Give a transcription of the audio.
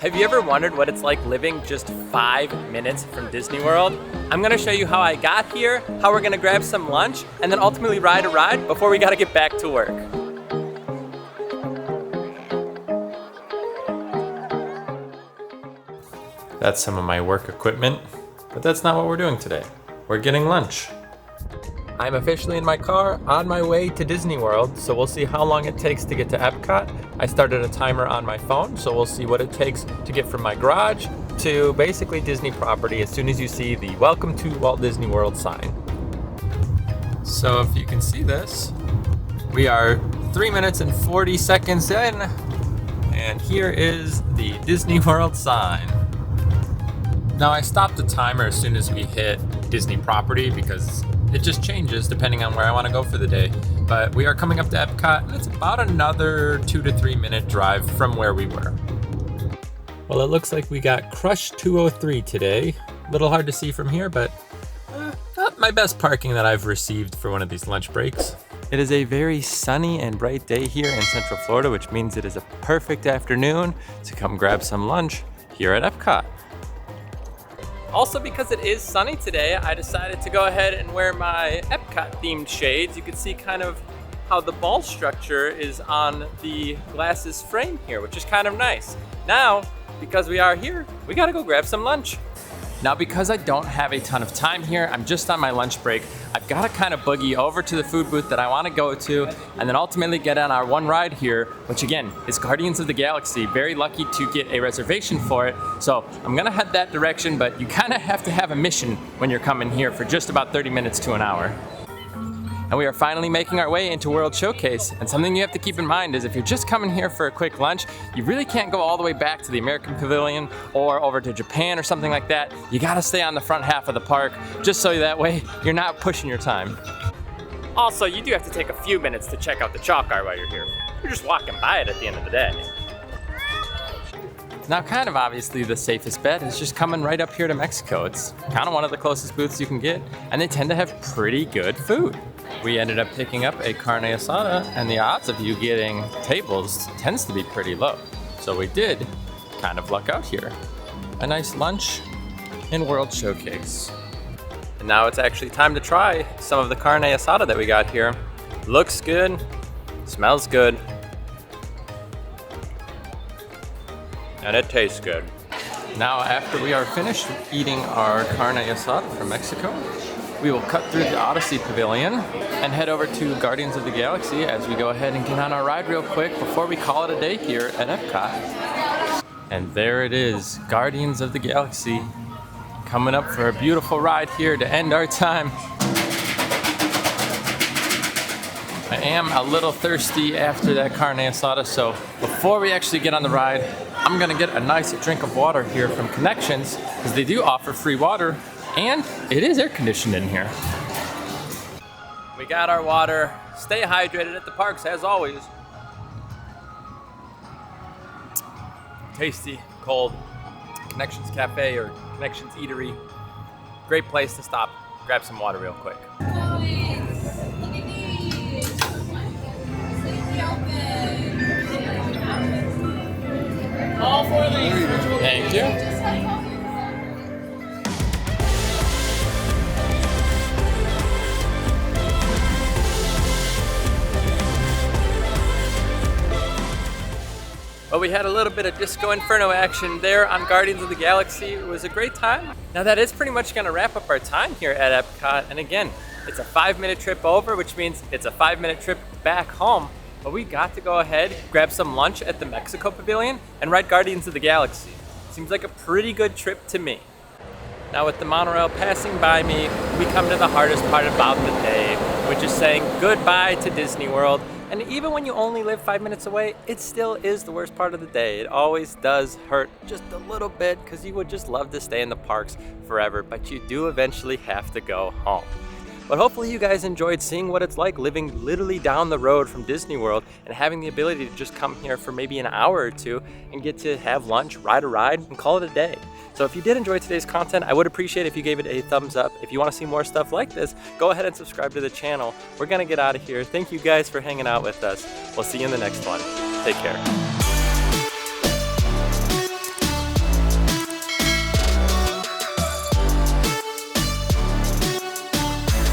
Have you ever wondered what it's like living just 5 minutes from Disney World? I'm gonna show you how I got here, how we're gonna grab some lunch, and then ultimately ride a ride before we gotta get back to work. That's some of my work equipment, but that's not what we're doing today. We're getting lunch. I'm officially in my car on my way to Disney World, so we'll see how long it takes to get to Epcot. I started a timer on my phone, so we'll see what it takes to get from my garage to basically Disney property as soon as you see the Welcome to Walt Disney World sign. So if you can see this, we are 3 minutes and 40 seconds in, and here is the Disney World sign. Now I stopped the timer as soon as we hit Disney property because it just changes depending on where I want to go for the day. But we are coming up to Epcot, and it's about another 2 to 3 minute drive from where we were. Well, it looks like we got Crush 203 today. A little hard to see from here, but not my best parking that I've received for one of these lunch breaks. It is a very sunny and bright day here in Central Florida, which means it is a perfect afternoon to come grab some lunch here at Epcot. Also, because it is sunny today, I decided to go ahead and wear my Epcot themed shades. You can see kind of how the ball structure is on the glasses frame here, which is kind of nice. Now, because we are here, we gotta go grab some lunch. Now, because I don't have a ton of time here, I'm just on my lunch break. I've gotta kind of boogie over to the food booth that I wanna go to, and then ultimately get on our one ride here, which again, is Guardians of the Galaxy. Very lucky to get a reservation for it. So I'm gonna head that direction, but you kinda have to have a mission when you're coming here for just about 30 minutes to an hour. And we are finally making our way into World Showcase. And something you have to keep in mind is if you're just coming here for a quick lunch, you really can't go all the way back to the American Pavilion or over to Japan or something like that. You gotta stay on the front half of the park, just so that way you're not pushing your time. Also, you do have to take a few minutes to check out the chalk art while you're here. You're just walking by it at the end of the day. Now, kind of obviously the safest bet is just coming right up here to Mexico. It's kind of one of the closest booths you can get, and they tend to have pretty good food. We ended up picking up a Carne Asada, and the odds of you getting tables tends to be pretty low. So we did kind of luck out here. A nice lunch in World Showcase. And now it's actually time to try some of the Carne Asada that we got here. Looks good, smells good, and it tastes good. Now, after we are finished eating our Carne Asada from Mexico, we will cut through the Odyssey Pavilion and head over to Guardians of the Galaxy as we go ahead and get on our ride real quick before we call it a day here at Epcot. And there it is, Guardians of the Galaxy, coming up for a beautiful ride here to end our time. I am a little thirsty after that Carne Asada, so before we actually get on the ride, I'm gonna get a nice drink of water here from Connections, because they do offer free water, and it is air conditioned in here. We got our water. Stay hydrated at the parks as always. Tasty, cold. Connections Cafe or Connections Eatery. Great place to stop, grab some water real quick. All for the Thank you. Well, we had a little bit of Disco Inferno action there on Guardians of the Galaxy. It was a great time. Now that is pretty much gonna wrap up our time here at Epcot. And again, it's a 5-minute trip over, which means it's a 5-minute trip back home. But we got to go ahead, grab some lunch at the Mexico Pavilion, and ride Guardians of the Galaxy. Seems like a pretty good trip to me. Now with the monorail passing by me, we come to the hardest part about the day, which is saying goodbye to Disney World. And even when you only live 5 minutes away, it still is the worst part of the day. It always does hurt just a little bit because you would just love to stay in the parks forever, but you do eventually have to go home. But hopefully you guys enjoyed seeing what it's like living literally down the road from Disney World and having the ability to just come here for maybe an hour or two and get to have lunch, ride a ride, and call it a day. So if you did enjoy today's content, I would appreciate if you gave it a thumbs up. If you want to see more stuff like this, go ahead and subscribe to the channel. We're gonna get out of here. Thank you guys for hanging out with us. We'll see you in the next one. Take care.